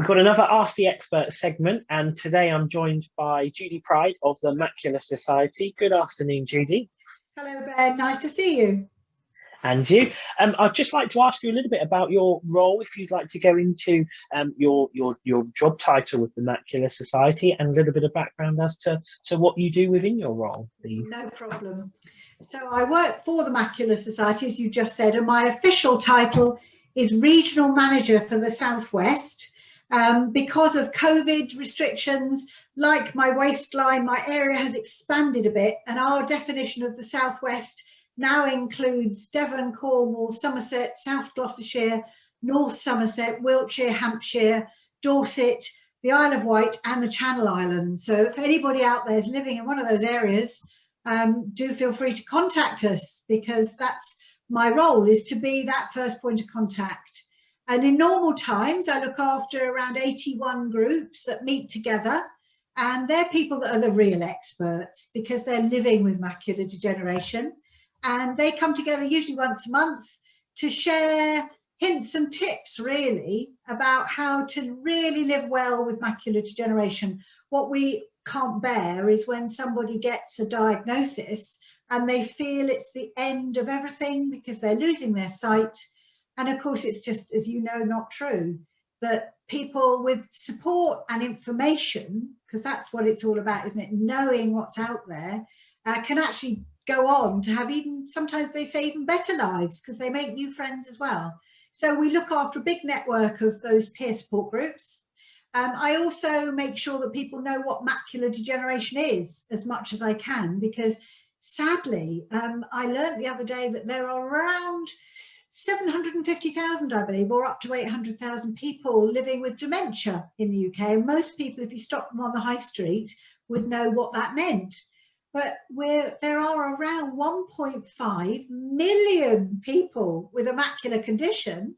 We've got another Ask the Expert segment, and today I'm joined by Judy Pride of the Macular Society. Good afternoon, Judy. Hello, Ben. Nice to see you. And you. I'd just like to ask you a little bit about your role, if you'd like to go into your job title with the Macular Society and a little bit of background as to what you do within your role, please. No problem. So I work for the Macular Society, as you just said, and my official title is Regional Manager for the Southwest. Because of COVID restrictions, like my waistline, my area has expanded a bit, and our definition of the Southwest now includes Devon, Cornwall, Somerset, South Gloucestershire, North Somerset, Wiltshire, Hampshire, Dorset, the Isle of Wight and the Channel Islands. So if anybody out there is living in one of those areas, do feel free to contact us, because that's my role, is to be that first point of contact. And in normal times, I look after around 81 groups that meet together, and they're people that are the real experts because they're living with macular degeneration. And they come together usually once a month to share hints and tips, really, about how to really live well with macular degeneration. What we can't bear is when somebody gets a diagnosis and they feel it's the end of everything because they're losing their sight. And of course, it's just, as you know, not true, that people with support and information, because that's what it's all about, isn't it? Knowing what's out there, can actually go on to have even, sometimes they say even better lives, because they make new friends as well. So we look after a big network of those peer support groups. I also make sure that people know what macular degeneration is as much as I can, because sadly, I learned the other day that there are around 750,000, I believe, or up to 800,000 people living with dementia in the UK. And most people, if you stop them on the high street, would know what that meant. But there are around 1.5 million people with a macular condition.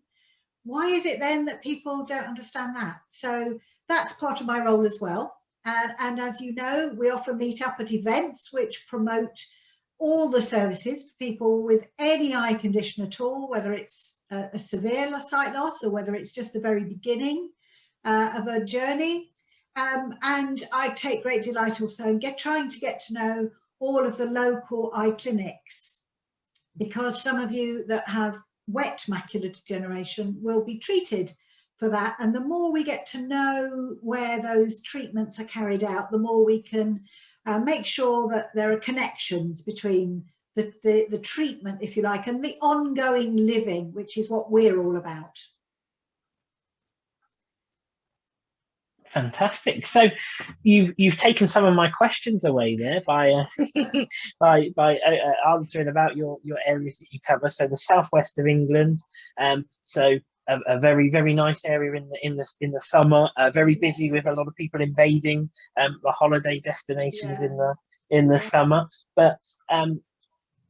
Why is it then that people don't understand that? So that's part of my role as well. And as you know, we often meet up at events which promote all the services for people with any eye condition at all, whether it's a severe sight loss or whether it's just the very beginning of a journey. And I take great delight also in trying to get to know all of the local eye clinics, because some of you that have wet macular degeneration will be treated for that. And the more we get to know where those treatments are carried out, the more we can make sure that there are connections between the treatment, if you like, and the ongoing living, which is what we're all about. Fantastic. So you've taken some of my questions away there by by answering about your areas that you cover. So the southwest of England, so a very, very nice area in the summer, very busy with a lot of people invading the holiday destinations in the summer. But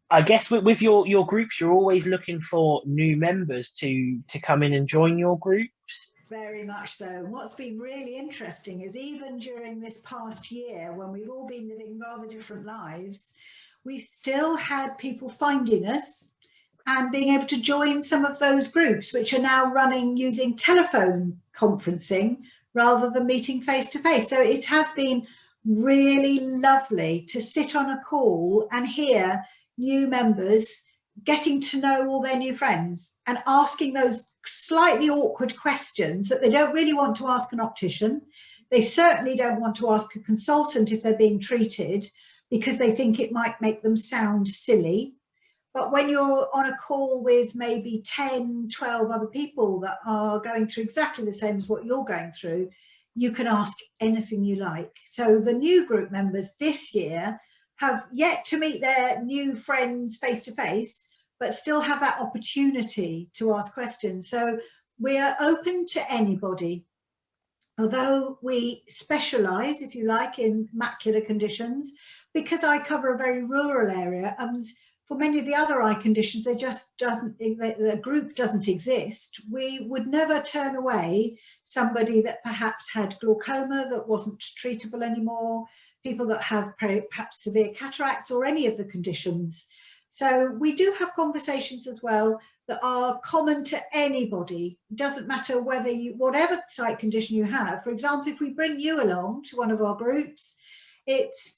I guess with your groups, you're always looking for new members to come in and join your groups. Very much so. What's been really interesting is even during this past year, when we've all been living rather different lives, we've still had people finding us and being able to join some of those groups, which are now running using telephone conferencing rather than meeting face to face. So it has been really lovely to sit on a call and hear new members getting to know all their new friends and asking those slightly awkward questions that they don't really want to ask an optician. They certainly don't want to ask a consultant if they're being treated, because they think it might make them sound silly. But when you're on a call with maybe 10, 12 other people that are going through exactly the same as what you're going through, you can ask anything you like. So the new group members this year have yet to meet their new friends face to face, but still have that opportunity to ask questions. So we are open to anybody. Although we specialise, if you like, in macular conditions, because I cover a very rural area, and for many of the other eye conditions, the group doesn't exist. We would never turn away somebody that perhaps had glaucoma that wasn't treatable anymore, people that have perhaps severe cataracts or any of the conditions. So we do have conversations as well, that are common to anybody. It doesn't matter whether whatever sight condition you have. For example, if we bring you along to one of our groups, it's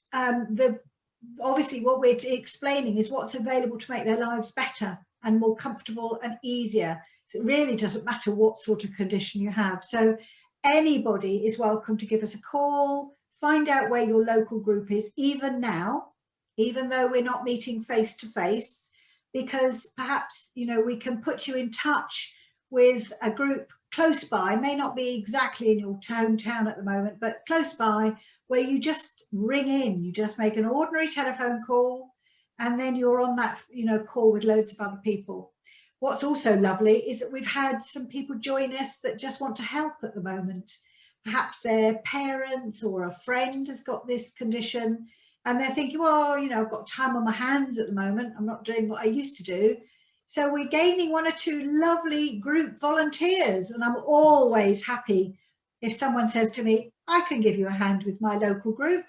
obviously what we're explaining is what's available to make their lives better and more comfortable and easier. So it really doesn't matter what sort of condition you have. So anybody is welcome to give us a call, find out where your local group is, even now, even though we're not meeting face to face, because perhaps, you know, we can put you in touch with a group close by, may not be exactly in your hometown at the moment, but close by, where you just ring in, you just make an ordinary telephone call, and then you're on that, you know, call with loads of other people. What's also lovely is that we've had some people join us that just want to help at the moment. Perhaps their parents or a friend has got this condition, and they're thinking, well, you know, I've got time on my hands at the moment, I'm not doing what I used to do. So we're gaining 1 or 2 lovely group volunteers, and I'm always happy if someone says to me, I can give you a hand with my local group.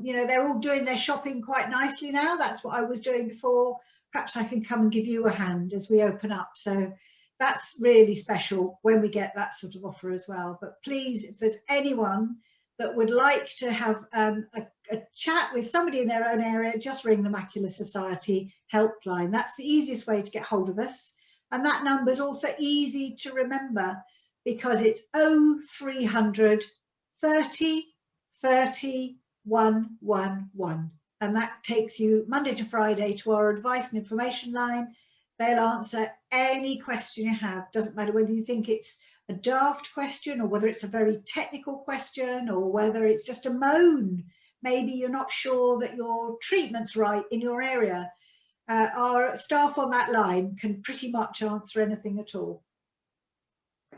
You know, they're all doing their shopping quite nicely now. That's what I was doing before. Perhaps I can come and give you a hand as we open up. So that's really special when we get that sort of offer as well. But please, if there's anyone that would like to have a chat with somebody in their own area, just ring the Macular Society helpline. That's the easiest way to get hold of us. And that number is also easy to remember because it's 0300 30 30 111. And that takes you Monday to Friday to our advice and information line. They'll answer any question you have. Doesn't matter whether you think it's a daft question or whether it's a very technical question or whether it's just a moan. Maybe you're not sure that your treatment's right in your area. Our staff on that line can pretty much answer anything at all.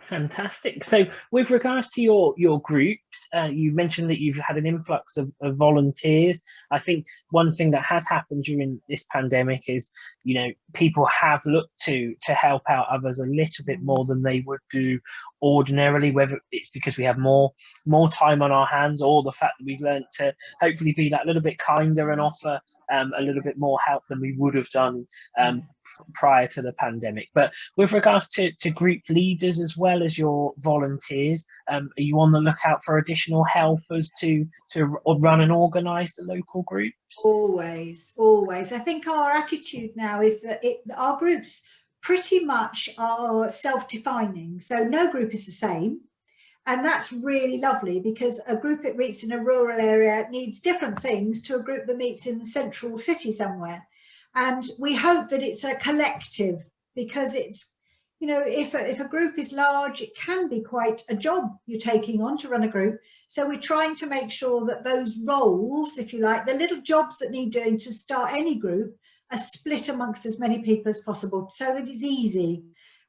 Fantastic. So with regards to your groups, you mentioned that you've had an influx of volunteers. I think one thing that has happened during this pandemic is, you know, people have looked to help out others a little bit more than they would do ordinarily, whether it's because we have more time on our hands or the fact that we've learned to hopefully be that little bit kinder and offer a little bit more help than we would have done prior to the pandemic. But with regards to group leaders as well as your volunteers, are you on the lookout for additional helpers to run and organise the local groups? Always, always. I think our attitude now is that our groups pretty much are self-defining, so no group is the same. And that's really lovely because a group that meets in a rural area needs different things to a group that meets in the central city somewhere. And we hope that it's a collective, because it's, you know, if a group is large, it can be quite a job you're taking on to run a group. So we're trying to make sure that those roles, if you like, the little jobs that need doing to start any group, are split amongst as many people as possible so that it's easy.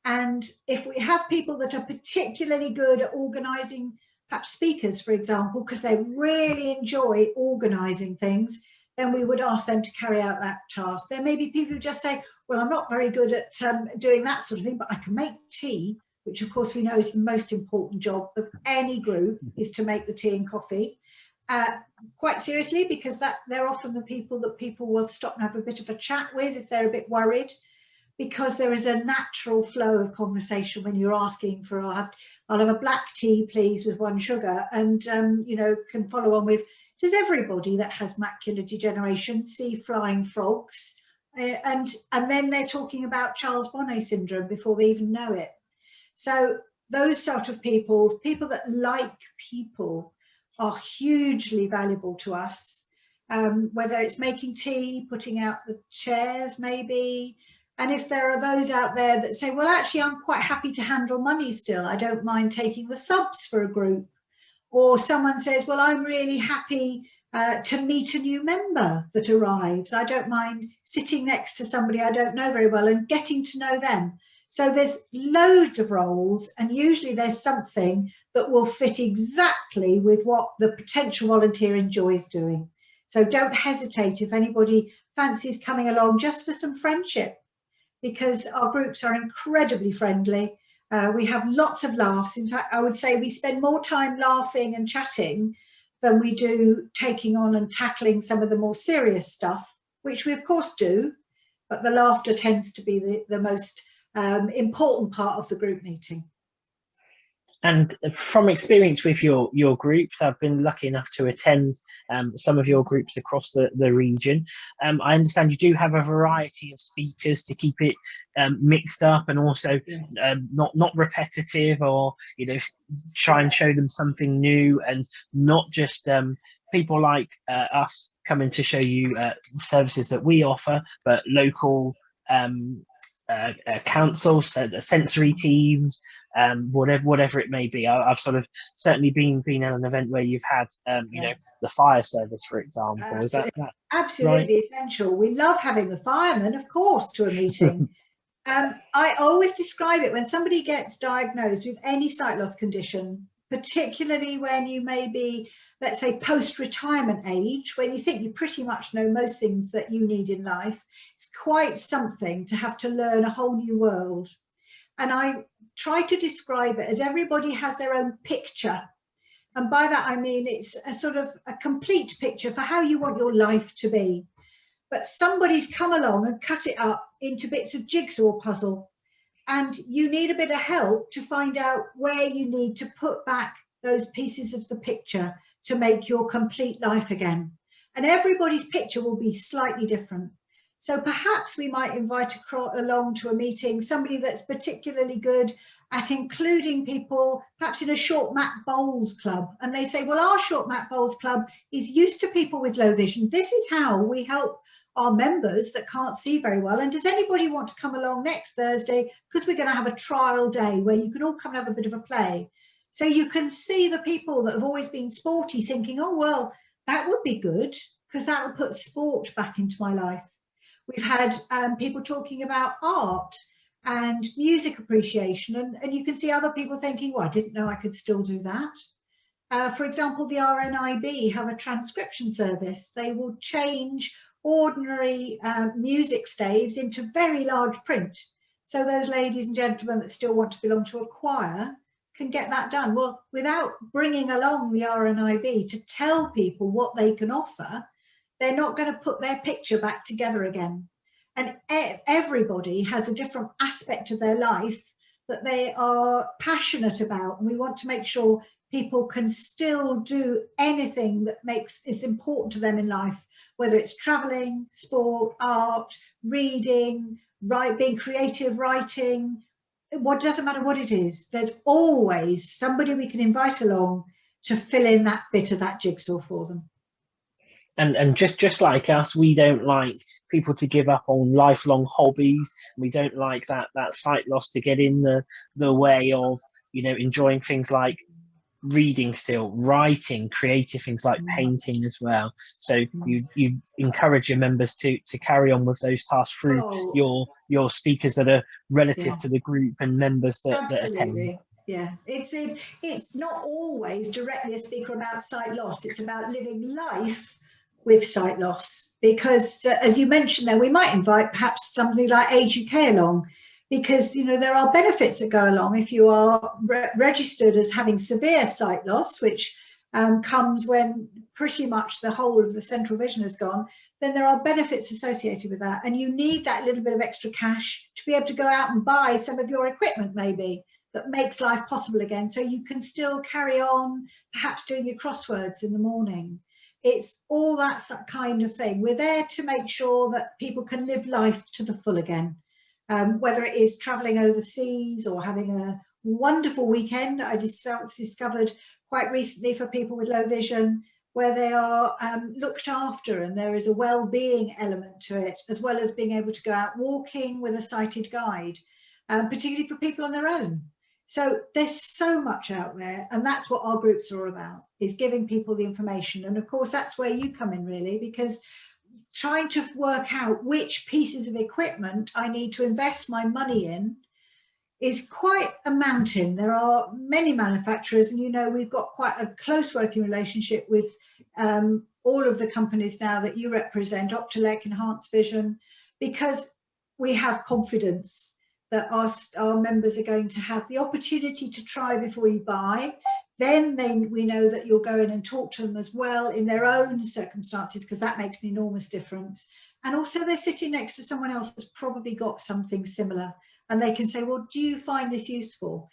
And if we have people that are particularly good at organising, perhaps speakers, for example, because they really enjoy organising things, then we would ask them to carry out that task. There may be people who just say, well, I'm not very good at doing that sort of thing, but I can make tea, which of course we know is the most important job of any group, is to make the tea and coffee. Quite seriously, because they're often the people that people will stop and have a bit of a chat with if they're a bit worried, because there is a natural flow of conversation when you're asking for, I'll have a black tea, please, with 1 sugar, and you know, can follow on with, does everybody that has macular degeneration see flying frogs? And then they're talking about Charles Bonnet syndrome before they even know it. So those sort of people that like people, are hugely valuable to us, whether it's making tea, putting out the chairs maybe. And if there are those out there that say, well, actually, I'm quite happy to handle money still, I don't mind taking the subs for a group. Or someone says, well, I'm really happy to meet a new member that arrives. I don't mind sitting next to somebody I don't know very well and getting to know them. So there's loads of roles, and usually there's something that will fit exactly with what the potential volunteer enjoys doing. So don't hesitate if anybody fancies coming along just for some friendship, because our groups are incredibly friendly. We have lots of laughs. In fact, I would say we spend more time laughing and chatting than we do taking on and tackling some of the more serious stuff, which we of course do, but the laughter tends to be the most important part of the group meeting. And from experience with your groups, I've been lucky enough to attend some of your groups across the region. I understand you do have a variety of speakers to keep it mixed up, and also not repetitive, or try and show them something new, and not just people like us coming to show you services that we offer, but local councils, sensory teams, whatever it may be. I've sort of certainly been at an event where you've had the fire service, for example. Is that absolutely right? essential? We love having the firemen, of course, to a meeting. I always describe it when somebody gets diagnosed with any sight loss condition, particularly when you may be, let's say, post-retirement age, when you think you pretty much know most things that you need in life. It's quite something to have to learn a whole new world. And I try to describe it as everybody has their own picture. And by that, I mean, it's a sort of a complete picture for how you want your life to be. But somebody's come along and cut it up into bits of jigsaw puzzle. And you need a bit of help to find out where you need to put back those pieces of the picture to make your complete life again. And everybody's picture will be slightly different. So perhaps we might invite along to a meeting somebody that's particularly good at including people, perhaps in a short mat bowls club. And they say, well, our short mat bowls club is used to people with low vision. This is how we help our members that can't see very well. And does anybody want to come along next Thursday? Because we're going to have a trial day where you can all come and have a bit of a play. So you can see the people that have always been sporty thinking, oh, well, that would be good because that would put sport back into my life. We've had people talking about art and music appreciation, and you can see other people thinking, well, I didn't know I could still do that. For example, the RNIB have a transcription service. They will change ordinary music staves into very large print. So those ladies and gentlemen that still want to belong to a choir can get that done. Well, without bringing along the RNIB to tell people what they can offer, they're not going to put their picture back together again. And everybody has a different aspect of their life that they are passionate about. And we want to make sure people can still do anything that is important to them in life, whether it's traveling, sport, art, reading, being creative, writing. What doesn't matter what it is, there's always somebody we can invite along to fill in that bit of that jigsaw for them. And just like us, we don't like people to give up on lifelong hobbies. We don't like that sight loss to get in the way of enjoying things like reading, still writing, creative things like painting as well. So you encourage your members to carry on with those tasks through your speakers that are relative to the group and members that attend. Yeah, it's not always directly a speaker about sight loss. It's about living life with sight loss, because as you mentioned there, we might invite perhaps somebody like Age UK along, because there are benefits that go along if you are registered as having severe sight loss, which comes when pretty much the whole of the central vision has gone. Then there are benefits associated with that, and you need that little bit of extra cash to be able to go out and buy some of your equipment maybe that makes life possible again, so you can still carry on perhaps doing your crosswords in the morning. It's all that kind of thing. We're there to make sure that people can live life to the full again, whether it is traveling overseas or having a wonderful weekend that I discovered quite recently for people with low vision, where they are looked after and there is a well-being element to it, as well as being able to go out walking with a sighted guide, particularly for people on their own. So there's so much out there, and that's what our groups are all about, is giving people the information. And of course, that's where you come in really, because trying to work out which pieces of equipment I need to invest my money in is quite a mountain. There are many manufacturers, and we've got quite a close working relationship with all of the companies now that you represent, Optilec, Enhanced Vision, because we have confidence that our members are going to have the opportunity to try before you buy. Then we know that you'll go in and talk to them as well in their own circumstances, because that makes an enormous difference. And also they're sitting next to someone else that's probably got something similar, and they can say, well, do you find this useful?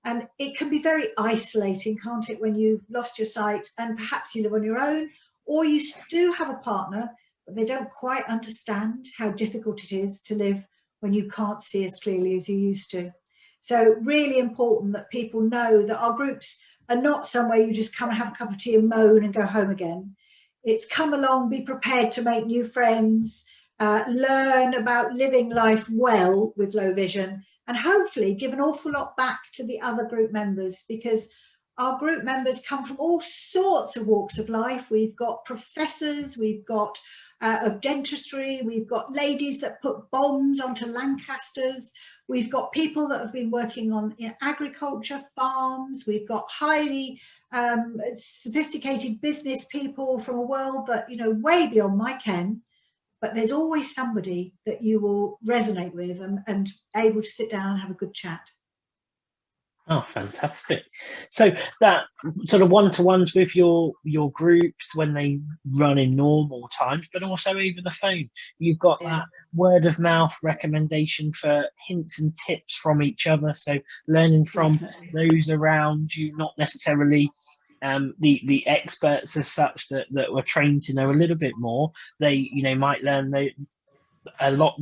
And it can be very isolating, can't it, when you've lost your sight and perhaps you live on your own, or you do have a partner, but they don't quite understand how difficult it is to live when you can't see as clearly as you used to. So really important that people know that our groups are not somewhere you just come and have a cup of tea and moan and go home again. It's come along, be prepared to make new friends, learn about living life well with low vision, and hopefully give an awful lot back to the other group members, because our group members come from all sorts of walks of life. We've got professors, we've got of dentistry, we've got ladies that put bombs onto Lancasters, we've got people that have been working on agriculture, farms, we've got highly sophisticated business people from a world that, you know, way beyond my ken. But there's always somebody that you will resonate with and able to sit down and have a good chat. Oh, fantastic. So that sort of one-to-ones with your groups when they run in normal times, but also over the phone. You've got that word of mouth recommendation for hints and tips from each other. So learning from those around you, not necessarily the experts as such that were trained to know a little bit more. They, you know, might learn a lot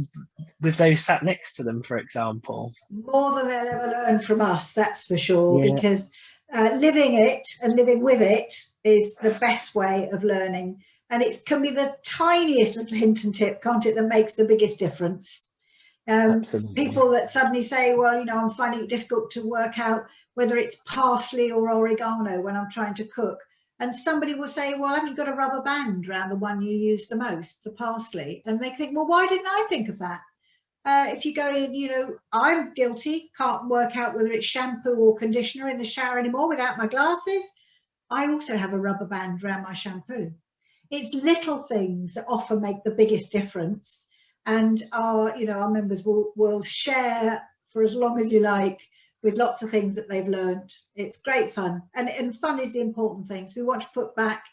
with those sat next to them, for example. More than they'll ever learn from us, that's for sure, because living it and living with it is the best way of learning. And it can be the tiniest little hint and tip, can't it, that makes the biggest difference. People that suddenly say, well, you know, I'm finding it difficult to work out whether it's parsley or oregano when I'm trying to cook. And somebody will say, well, haven't you got a rubber band around the one you use the most, the parsley? And they think, well, why didn't I think of that? If you go in, you know, I'm guilty, can't work out whether it's shampoo or conditioner in the shower anymore without my glasses. I also have a rubber band around my shampoo. It's little things that often make the biggest difference. And our, you know, our members will share for as long as you like with lots of things that they've learned. It's great fun, and fun is the important thing. So we want to put back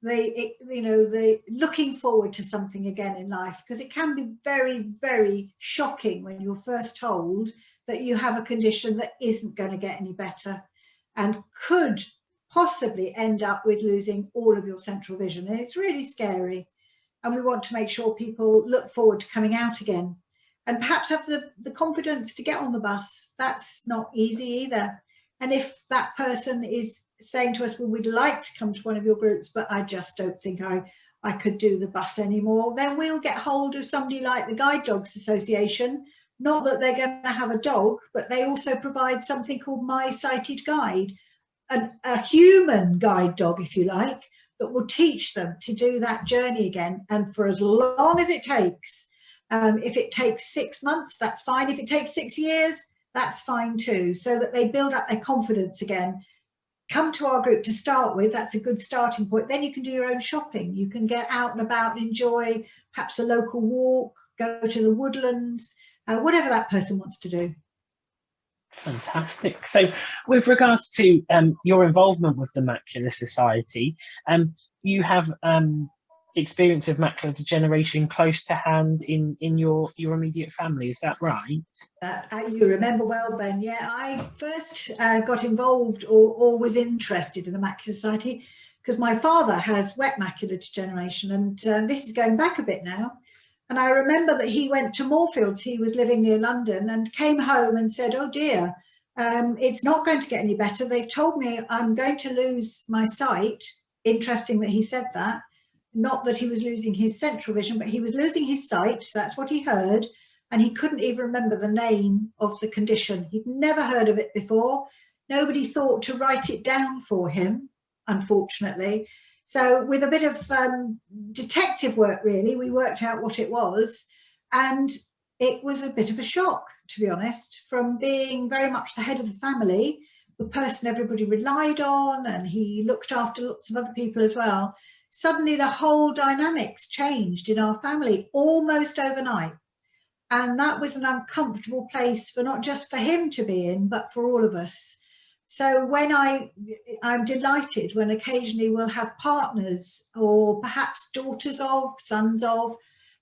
the looking forward to something again in life, because it can be very, very shocking when you're first told that you have a condition that isn't going to get any better and could possibly end up with losing all of your central vision. And it's really scary. And we want to make sure people look forward to coming out again and perhaps have the confidence to get on the bus. That's not easy either. And if that person is saying to us, well, we'd like to come to one of your groups, but I just don't think I could do the bus anymore, then we'll get hold of somebody like the Guide Dogs Association. Not that they're going to have a dog, but they also provide something called My Sighted Guide, a human guide dog, if you like, that will teach them to do that journey again. And for as long as it takes, if it takes 6 months, that's fine. If it takes 6 years, that's fine too, so that they build up their confidence again. Come to our group to start with. That's a good starting point. Then you can do your own shopping. You can get out and about and enjoy perhaps a local walk, go to the woodlands, whatever that person wants to do. Fantastic. So with regards to your involvement with the Macular Society, you have experience of macular degeneration close to hand in your immediate family, is that right? You remember well, Ben. Yeah, I first got involved or was interested in the Macular Society because my father has wet macular degeneration, and this is going back a bit now. And I remember that he went to Moorfields, he was living near London, and came home and said, oh dear, it's not going to get any better. They've told me I'm going to lose my sight. Interesting that he said that. Not that he was losing his central vision, but he was losing his sight. So that's what he heard. And he couldn't even remember the name of the condition. He'd never heard of it before. Nobody thought to write it down for him, unfortunately. So with a bit of detective work, really, we worked out what it was. And it was a bit of a shock, to be honest, from being very much the head of the family, the person everybody relied on, and he looked after lots of other people as well. Suddenly the whole dynamics changed in our family almost overnight. And that was an uncomfortable place for not just for him to be in, but for all of us. So when I'm delighted when occasionally we'll have partners or perhaps daughters of, sons of,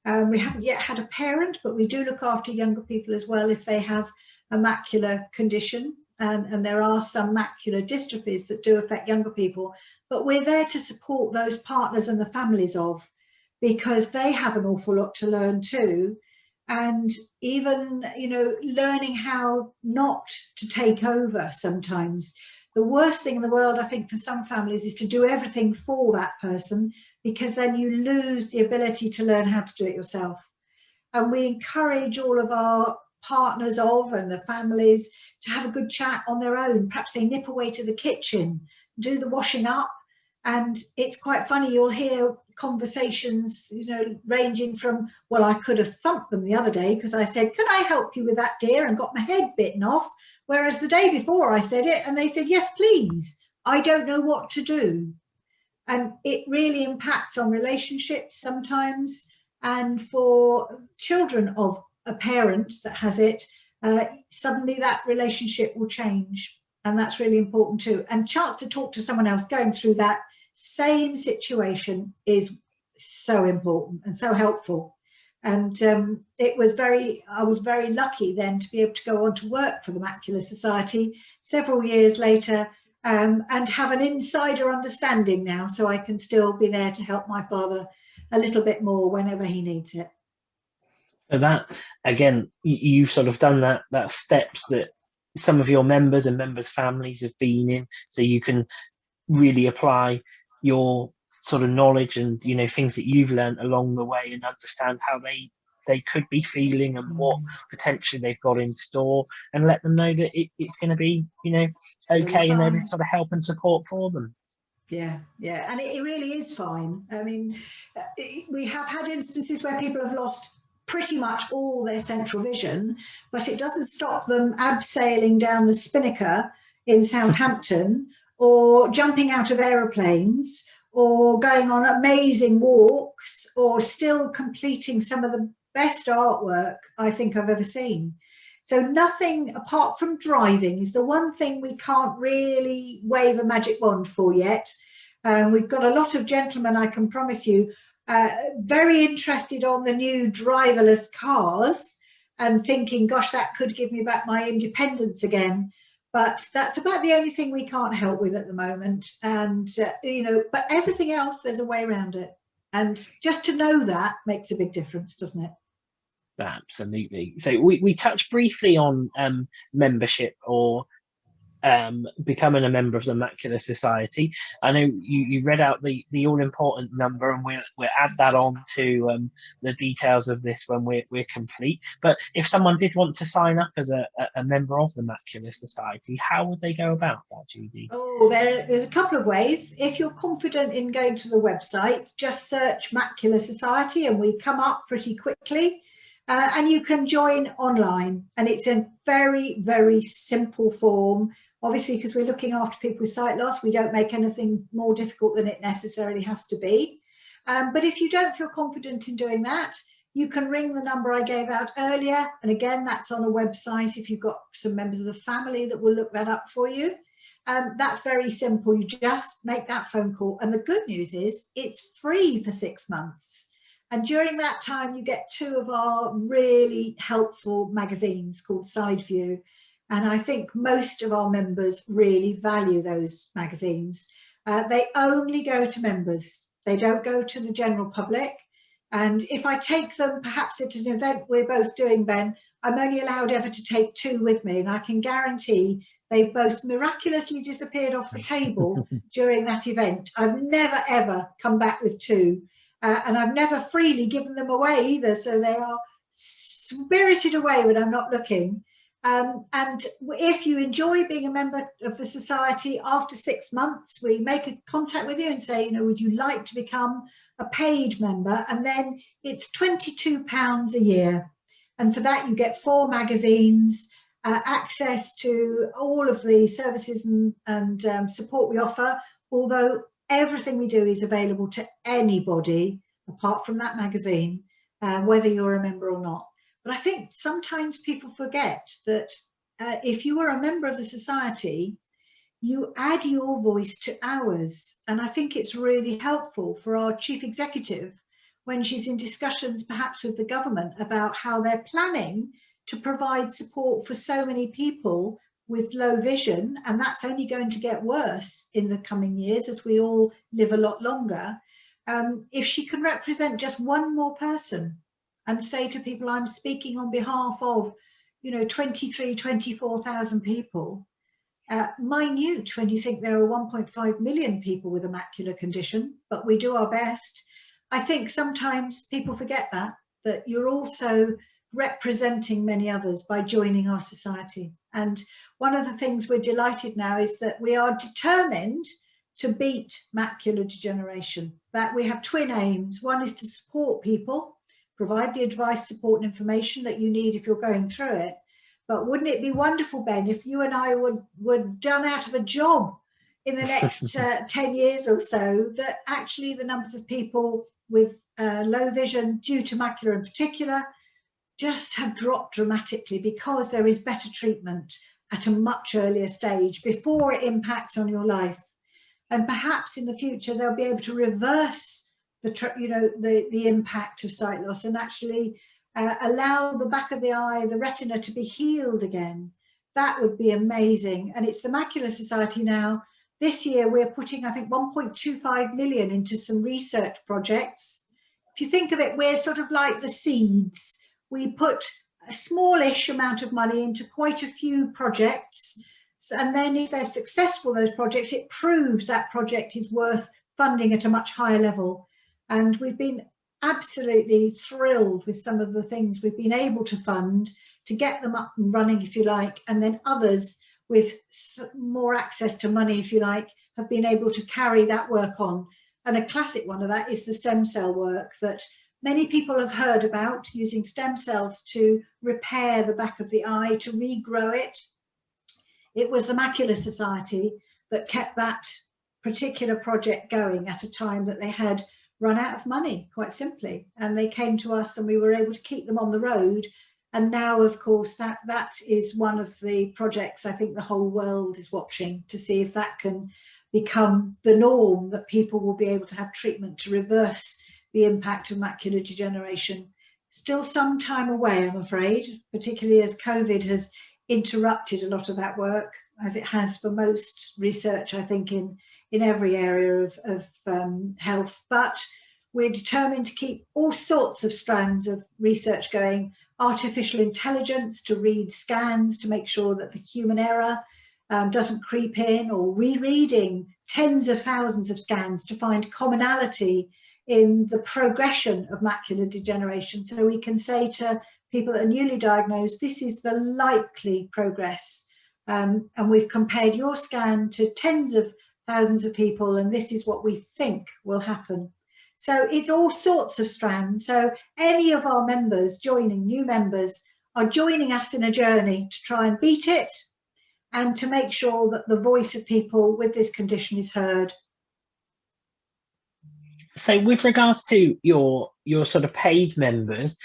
We haven't yet had a parent, but we do look after younger people as well if they have a macular condition. And there are some macular dystrophies that do affect younger people. But we're there to support those partners and the families of, because they have an awful lot to learn too. And even, you know, learning how not to take over sometimes. The worst thing in the world, I think, for some families is to do everything for that person, because then you lose the ability to learn how to do it yourself. And we encourage all of our partners of and the families to have a good chat on their own. Perhaps they nip away to the kitchen, do the washing up. And it's quite funny, you'll hear conversations, you know, ranging from, well, I could have thumped them the other day because I said, can I help you with that, dear, and got my head bitten off. Whereas the day before I said it and they said, yes, please, I don't know what to do. And it really impacts on relationships sometimes. And for children of a parent that has it, suddenly that relationship will change. And that's really important too. And chance to talk to someone else going through that same situation is so important and so helpful. And I was very lucky then to be able to go on to work for the Macular Society several years later, and have an insider understanding now, so I can still be there to help my father a little bit more whenever he needs it. So that, again, you've sort of done that steps that some of your members and members' families have been in, so you can really apply your sort of knowledge and, you know, things that you've learned along the way and understand how they could be feeling and what potentially they've got in store, and let them know that it's going to be, you know, okay, and there is sort of help and support for them. Yeah, and it really is fine. I mean, we have had instances where people have lost pretty much all their central vision, but it doesn't stop them abseiling down the Spinnaker in Southampton or jumping out of aeroplanes or going on amazing walks or still completing some of the best artwork I think I've ever seen. So nothing apart from driving is the one thing we can't really wave a magic wand for yet. We've got a lot of gentlemen, I can promise you, very interested on the new driverless cars and thinking, gosh, that could give me back my independence again. But that's about the only thing we can't help with at the moment. And, you know, but everything else, there's a way around it. And just to know that makes a big difference, doesn't it? Absolutely. So we touched briefly on membership or becoming a member of the Macular Society. I know you read out the all-important number, and we'll add that on to the details of this when we're complete. But if someone did want to sign up as a member of the Macular Society, how would they go about that, Judy? Oh, there's a couple of ways. If you're confident in going to the website, just search Macular Society and we come up pretty quickly. And you can join online, and it's a very, very simple form. Obviously, because we're looking after people with sight loss, we don't make anything more difficult than it necessarily has to be. But if you don't feel confident in doing that, you can ring the number I gave out earlier. And again, that's on a website if you've got some members of the family that will look that up for you. That's very simple. You just make that phone call. And the good news is it's free for 6 months. And during that time, you get 2 of our really helpful magazines called Side View. And I think most of our members really value those magazines. They only go to members. They don't go to the general public. And if I take them, perhaps at an event we're both doing, Ben, I'm only allowed ever to take 2 with me. And I can guarantee they've both miraculously disappeared off the table during that event. I've never, ever come back with 2. And I've never freely given them away either. So they are spirited away when I'm not looking. And if you enjoy being a member of the society, after 6 months, we make a contact with you and say, you know, would you like to become a paid member? And then it's £22 a year. And for that, you get 4 magazines, access to all of the services and support we offer, although everything we do is available to anybody apart from that magazine, whether you're a member or not. But I think sometimes people forget that if you are a member of the society, you add your voice to ours. And I think it's really helpful for our chief executive when she's in discussions perhaps with the government about how they're planning to provide support for so many people with low vision, and that's only going to get worse in the coming years as we all live a lot longer. If she can represent just one more person and say to people, I'm speaking on behalf of, 23, 24,000 people, minute when you think there are 1.5 million people with a macular condition, but we do our best. I think sometimes people forget that you're also representing many others by joining our society. And one of the things we're delighted now is that we are determined to beat macular degeneration, that we have twin aims. One is to support people, provide the advice, support and information that you need if you're going through it. But wouldn't it be wonderful, Ben, if you and I were done out of a job in the next 10 years or so, that actually the numbers of people with low vision due to macula in particular just have dropped dramatically because there is better treatment at a much earlier stage before it impacts on your life. And perhaps in the future they'll be able to reverse the impact of sight loss and actually allow the back of the eye, the retina, to be healed again. That would be amazing. And it's the Macular Society now. This year we're putting, I think, 1.25 million into some research projects. If you think of it, we're sort of like the seeds. We put a smallish amount of money into quite a few projects. And then if they're successful, those projects, it proves that project is worth funding at a much higher level. And we've been absolutely thrilled with some of the things we've been able to fund to get them up and running, if you like, and then others with more access to money, if you like, have been able to carry that work on. And a classic one of that is the stem cell work that many people have heard about, using stem cells to repair the back of the eye, to regrow it. It was the Macular Society that kept that particular project going at a time that they had run out of money, quite simply. And they came to us and we were able to keep them on the road. And now, of course, that is one of the projects I think the whole world is watching to see if that can become the norm, that people will be able to have treatment to reverse the impact of macular degeneration. Still some time away, I'm afraid, particularly as COVID has interrupted a lot of that work, as it has for most research, I think, in every area of health. But we're determined to keep all sorts of strands of research going. Artificial intelligence to read scans to make sure that the human error doesn't creep in, or rereading tens of thousands of scans to find commonality in the progression of macular degeneration. So we can say to people that are newly diagnosed, this is the likely progress. And we've compared your scan to tens of thousands of people, and this is what we think will happen. So it's all sorts of strands. So any of our members joining, new members, are joining us in a journey to try and beat it and to make sure that the voice of people with this condition is heard. So with regards to your sort of paid members,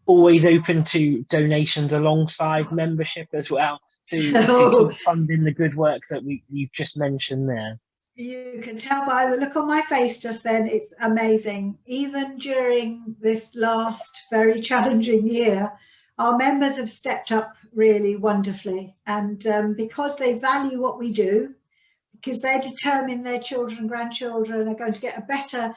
always open to donations alongside membership as well to keep funding the good work that you've just mentioned there. You can tell by the look on my face just then, it's amazing. Even during this last very challenging year, our members have stepped up really wonderfully. And because they value what we do, because they're determined their children and grandchildren are going to get a better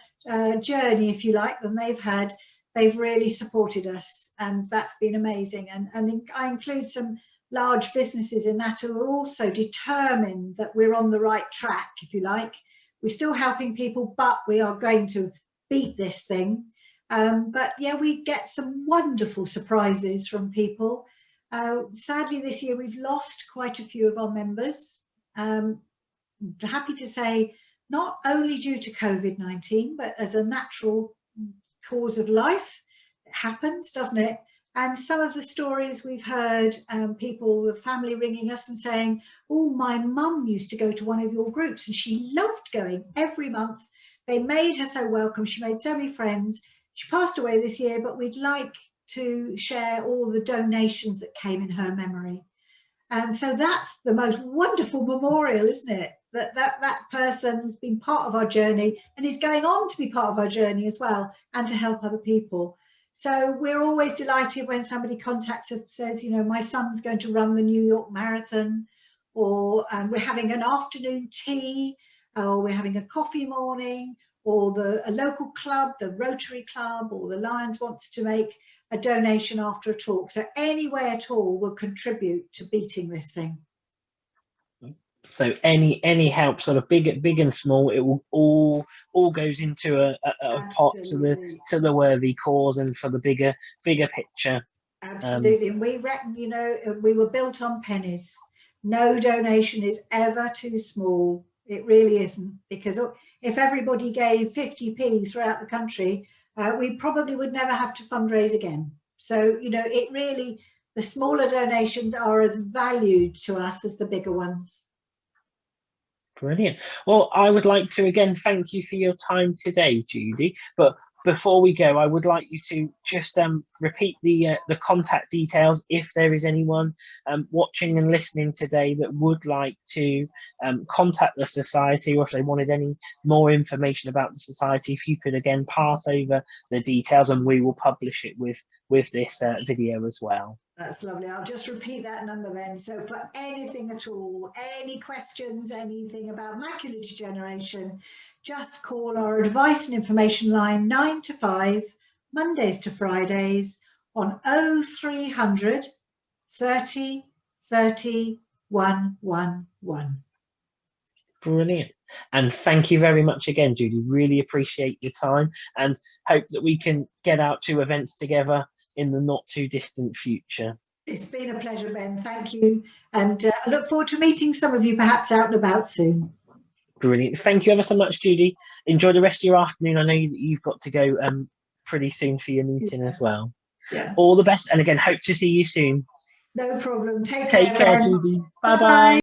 journey, if you like, than they've had, they've really supported us. And that's been amazing. And I include some large businesses in that who are also determined that we're on the right track, if you like. We're still helping people, but we are going to beat this thing. But yeah, we get some wonderful surprises from people. Sadly, this year we've lost quite a few of our members. Happy to say, not only due to COVID-19, but as a natural cause of life. It happens, doesn't it? And some of the stories we've heard, people, the family ringing us and saying, oh, my mum used to go to one of your groups and she loved going every month. They made her so welcome. She made so many friends. She passed away this year, but we'd like to share all the donations that came in her memory. And so that's the most wonderful memorial, isn't it? that person's been part of our journey and is going on to be part of our journey as well, and to help other people. So we're always delighted when somebody contacts us and says, you know, my son's going to run the New York Marathon, or we're having an afternoon tea, or we're having a coffee morning, or a local club, the Rotary Club or the Lions wants to make a donation after a talk. So any way at all will contribute to beating this thing. So any help, sort of big and small, it will all goes into a pot to the worthy cause and for the bigger picture. Absolutely. And we reckon, you know, we were built on pennies. No donation is ever too small. It really isn't, because if everybody gave 50p throughout the country, we probably would never have to fundraise again. So, you know, it really, the smaller donations are as valued to us as the bigger ones. Brilliant. Well, I would like to again thank you for your time today, Judy. But before we go, I would like you to just repeat the contact details if there is anyone watching and listening today that would like to contact the Society, or if they wanted any more information about the Society. If you could again pass over the details, and we will publish it with this video as well. That's lovely. I'll just repeat that number then. So for anything at all, any questions, anything about macular degeneration, just call our advice and information line 9 to 5, Mondays to Fridays, on 0300 30 30 111. Brilliant. And thank you very much again, Judy. Really appreciate your time, and hope that we can get out to events together in the not too distant future. It's been a pleasure, Ben. Thank you. And I look forward to meeting some of you perhaps out and about soon. Brilliant. Thank you ever so much, Judy. Enjoy the rest of your afternoon. I know that you've got to go pretty soon for your meeting as well. Yeah. All the best. And again, hope to see you soon. No problem. Take care, care, Judy. Bye-bye.